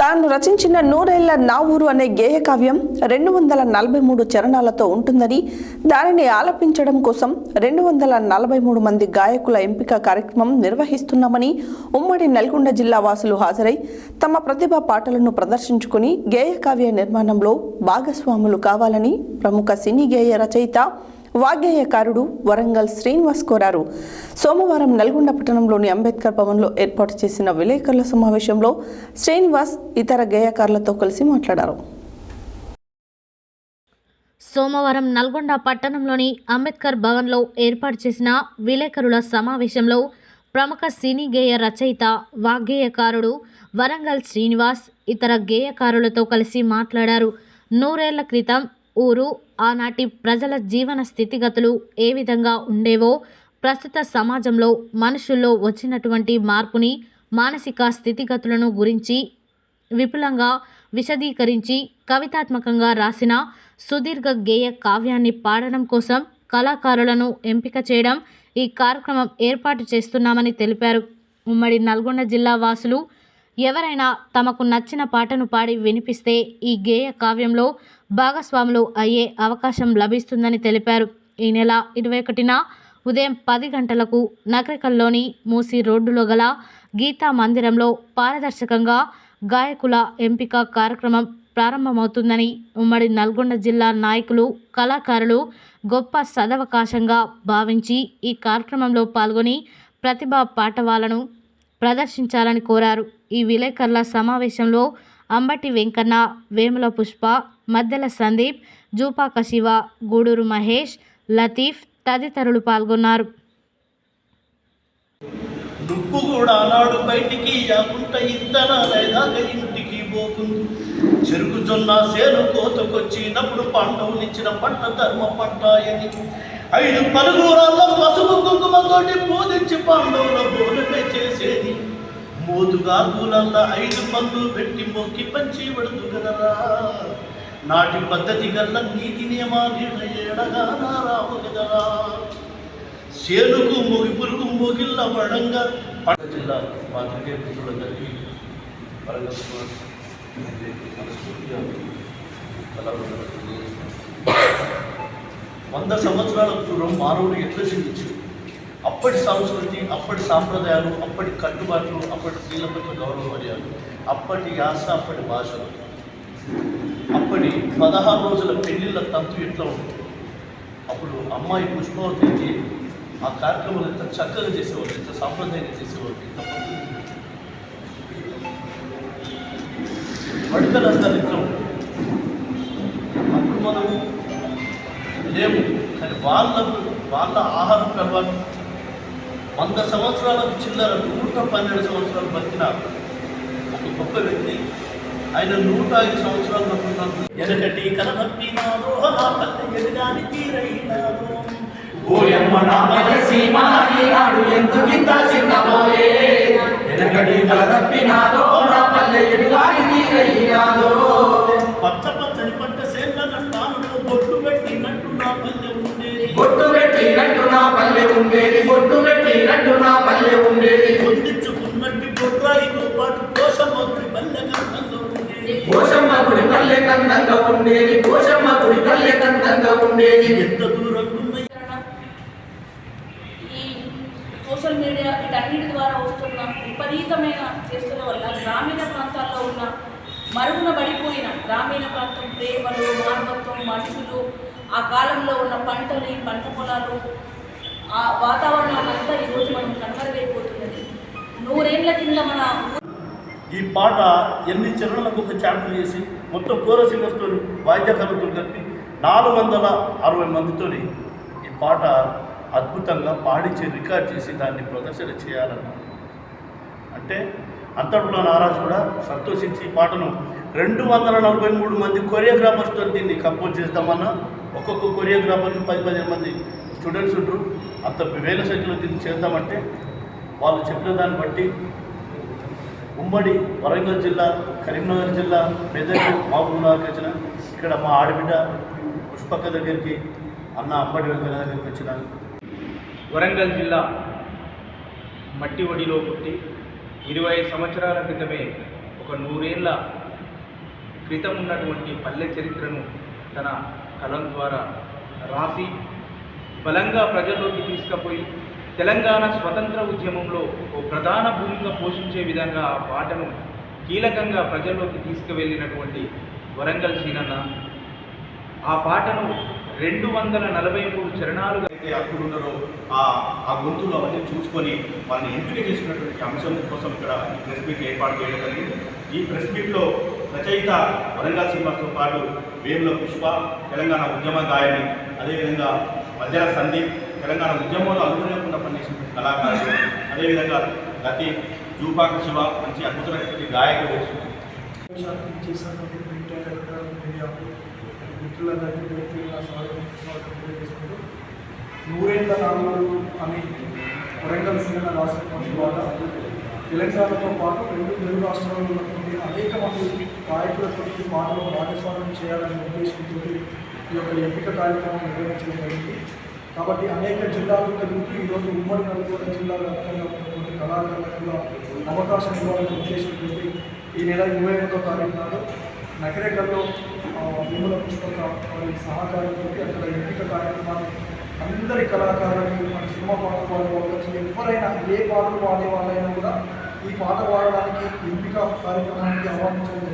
తాను రచించిన నూరేళ్ల నా ఊరు అనే గేయ కావ్యం 243 చరణాలతో ఉంటుందని, దానిని ఆలపించడం కోసం 243 మంది గాయకుల ఎంపిక కార్యక్రమం నిర్వహిస్తున్నామని ఉమ్మడి నల్గొండ జిల్లా వాసులు హాజరై తమ ప్రతిభా పాటలను ప్రదర్శించుకుని గేయ కావ్య నిర్మాణంలో భాగస్వాములు కావాలని ప్రముఖ సినీ గేయ రచయిత వాగ్గేయకారుడు వరంగల్ శ్రీనివాస్ కోరారు. సోమవారం నల్గొండ పట్టణంలోని అంబేద్కర్ భవన్లో ఏర్పాటు చేసిన విలేకరుల సమావేశంలో శ్రీనివాస్ ఇతర గేయకారులతో కలిసి మాట్లాడారు. సోమవారం నల్గొండ పట్టణంలోని అంబేద్కర్ భవన్లో ఏర్పాటు చేసిన విలేకరుల సమావేశంలో ప్రముఖ సినీ గేయ రచయిత వాగ్గేయకారుడు వరంగల్ శ్రీనివాస్ ఇతర గేయకారులతో కలిసి మాట్లాడారు. 100 ఏళ్ల క్రితం ఊరు, ఆనాటి ప్రజల జీవన స్థితిగతులు ఏ విధంగా ఉండేవో, ప్రస్తుత సమాజంలో మనుషుల్లో వచ్చినటువంటి మార్పుని, మానసిక స్థితిగతులను గురించి విపులంగా విశదీకరించి కవితాత్మకంగా రాసిన సుదీర్ఘ గేయ కావ్యాన్ని పాడడం కోసం కళాకారులను ఎంపిక చేయడం ఈ కార్యక్రమం ఏర్పాటు చేస్తున్నామని తెలిపారు. ఉమ్మడి నల్గొండ జిల్లా వాసులు ఎవరైనా తమకు నచ్చిన పాటను పాడి వినిపిస్తే ఈ గేయ కావ్యంలో భాగస్వాములు అయ్యే అవకాశం లభిస్తుందని తెలిపారు. ఈ నెల 21న ఉదయం 10 గంటలకు నగరికల్లోని మూసి రోడ్డులో గల గీతా మందిరంలో పారదర్శకంగా గాయకుల ఎంపిక కార్యక్రమం ప్రారంభమవుతుందని, ఉమ్మడి నల్గొండ జిల్లా నాయకులు, కళాకారులు గొప్ప సదవకాశంగా భావించి ఈ కార్యక్రమంలో పాల్గొని ప్రతిభా పాటవాలను ప్రదర్శించాలని కోరారు. ఈ విలేకరుల సమావేశంలో అంబటి వెంకన్న, వేముల పుష్ప, మద్దెల సందీప్, జూపాక శివ, గూడూరు మహేష్, లతీఫ్ తదితరులు పాల్గొన్నారు. నువ్వు కూడా నాడు బయటికి యాకుంట ఇత్తనాలైదాక ఇంటికి పోకుంది. చెరుకు జొన్న సేను కోతకొచ్చినప్పుడు పాండవునిచ్చిన పంట ధర్మ పంట అని 5 పలుగురాళ్ళ పసుపు కుంకుమతోటి పూజించి పాండవుల బోనమే చేసేది. మోదుగా కూలల్ల 5 పళ్ళు పెట్టి మొక్కి పంచి పడుతు కదరా. నాటి పద్ధతి గల్ల నీతి నియమాలు ఏడగా రావు కదరా. సేనుకు మొగి పురుగు మొగిళ్ళ పడంగా జిల్లా పాత్రికేయ మిత్రులందరికీ మనస్ఫూర్తిగా 100 సంవత్సరాల పూర్వం మానవుడు ఎట్లా జీవించాడు, అప్పటి సంస్కృతి, అప్పటి సాంప్రదాయాలు, అప్పటి కట్టుబాట్లు, అప్పటి స్త్రీల పట్ల గౌరవ మర్యాదలు, అప్పటి యాస, అప్పటి భాషలు, అప్పటి 16 రోజుల పెళ్లిళ్ళ తంతు ఎట్లా ఉంటుంది. అప్పుడు అమ్మాయి పుష్పవతి ఆ కార్యక్రమాలు ఎంత చక్కగా చేసేవాళ్ళు, ఎంత సాంప్రదాయంగా చేసేవాళ్ళు, ఎంత పడుకలంతా ఎట్లా ఉంటుంది. అప్పుడు మనము లేవు, కానీ వాళ్ళ ఆహారం అలవాటు 100 సంవత్సరాలకు చిల్లర 112 సంవత్సరాలు బతికిన ఒక గొప్ప వ్యక్తి. ఆయన 105 సంవత్సరాలు బతుకున్నాడు. ఎనకటి కలనప్పినాదో నా పల్లె ఎదుగాని తీరైనాదో, ఓయమ్మ నా పల్లెసీమ ఈనాడు ఎందుకింత చిన్నబోయే. ఎనకటి కలనప్పినాదో నా పల్లె ఎదుగాని తీరైనాదో, పచ్చ పచ్చని పంట సేన్న నట్టాను బొట్టు పెట్టినట్టు నా పల్లె ఉండేది. బొట్టు పెట్టినట్టు నా పల్లె ఉండేది. బొట్టు పెట్టినట్టు నా పల్లె ఉండేది. పొందించుకున్నట్టు బొట్రాయితో పాటు పోషమ్మగుడి పల్లె కందంగా ఉండేది. పోషమ్మగుడి పల్లె కందంగా ఉండేది. పోషమ్మగుడి పల్లె కందంగా ఉండేది. ఎంత దూరం ఉన్నాయి. ఈ సోషల్ మీడియా వీటన్నిటి ద్వారా వస్తున్న విపరీతమైన చేస్తున్న వల్ల గ్రామీణ ప్రాంతాల్లో ఉన్న మరుగున పడిపోయిన గ్రామీణ ప్రాంతం ప్రేమలు, మానవత్వం, మనుషులు, ఆ కాలంలో ఉన్న పంటలు, ఈ పంట పొలాలు, ఆ వాతావరణం అంతా ఈరోజు మనం కనుమరుగైపోతున్నది. 100 ఏళ్ల కింద మన ఈ పాట 8 చరణాలకు ఒక చాప్టర్ చేసి మొత్తం కోరస్ సింగర్స్తో వాయిద్యకారులతో కలిపి 460 మందితో ఈ పాట అద్భుతంగా పాడించి రికార్డ్ చేసి దాన్ని ప్రదర్శన చేయాలన్న అంటే అంతట్లో నారాజు కూడా సంతోషించి ఈ పాటను 243 మంది కొరియోగ్రాఫర్స్తో దీన్ని కంపోజ్ చేద్దామన్నా. ఒక్కొక్క కొరియోగ్రాఫర్ని 10-15 మంది స్టూడెంట్స్ ఉంటారు. అంత వేల సంఖ్యలో దీన్ని చేద్దామంటే వాళ్ళు చెప్పిన దాన్ని బట్టి ఉమ్మడి వరంగల్ జిల్లా, కరీంనగర్ జిల్లా, మెదక్, మహబూబ్నగర్కి వచ్చిన ఇక్కడ మా ఆడబిడ్డ పుష్పక్క దగ్గరికి, అన్న అంబటి వెంకన్న దగ్గరికి వచ్చిన వరంగల్ జిల్లా మట్టి ఒడిలో పుట్టి 20 సంవత్సరాల క్రితమే ఒక ఒక 100 ఏళ్ళ క్రితం ఉన్నటువంటి పల్లె చరిత్రను తన కలం ద్వారా రాసి బలంగా ప్రజల్లోకి తీసుకుపోయి తెలంగాణ స్వతంత్ర ఉద్యమంలో ఓ ప్రధాన భూమిక పోషించే విధంగా ఆ పాటను కీలకంగా ప్రజల్లోకి తీసుకువెళ్ళినటువంటి వరంగల్ సీనన్న ఆ పాటను 243 చరణాలుగా అయితే అప్పుడున్నారో ఆ గొంతులు అవన్నీ చూసుకొని వాళ్ళని ఎంపిక చేసుకున్నటువంటి అంశం కోసం ఇక్కడ ఈ ప్రెస్ మీట్ ఏర్పాటు చేయడం జరిగింది. ఈ ప్రెస్ మీట్లో రచయిత వరంగల్ శ్రీనివాస్తో పాటు వేముల పుష్ప, తెలంగాణ ఉద్యమ గాయని, అదేవిధంగా మధ్యల సందీప్, తెలంగాణ ఉద్యమంలో అలుగులేకుండా పనిచేసిన కళాకారులు, అదేవిధంగా గతి జూపాక శివ మంచి అద్భుతమైనటువంటి గాయకులు. చేసినటువంటి ప్రింట్ అండ్ ఎలక్ట్రానిక్ మీడియా మిత్రులందరికీ పేరు స్వాగతం తెలియజేసుకుంటూ 100 ఏళ్ల నాలుగు అని వరంగల్ సీనన్న రాసినటువంటి పాట తెలంగాణతో పాటు 2 తెలుగు రాష్ట్రాల్లో ఉన్నటువంటి అనేక మంది గాయకులతో ఈ పాటలో భాగస్వామ్యం చేయాలనే ఉద్దేశంతో ఈ యొక్క ఎంపిక కార్యక్రమం నిర్వహించడం జరిగింది. కాబట్టి అనేక జిల్లాలు తిరుగుతూ ఈరోజు ఉమ్మడి నల్గొండ జిల్లా వ్యాప్తంగా ఉన్నటువంటి కళాకారులకు కూడా అవకాశం ఇవ్వాలనే ఉద్దేశంతో ఈ నెల 21వ తారీఖు నాడు నకరేకల్లో వేముల పుష్పక వారి సహకారంతో అక్కడ ఎంపిక కార్యక్రమాన్ని అందరి కళాకారులకి మన సినిమా పాటలు పాడే వాళ్ళు ఎవరైనా ఏ పాటలు పాడే వాళ్ళైనా కూడా ఈ పాట పాడడానికి ఎంపిక కార్యక్రమానికి ఆహ్వానించడం జరిగింది.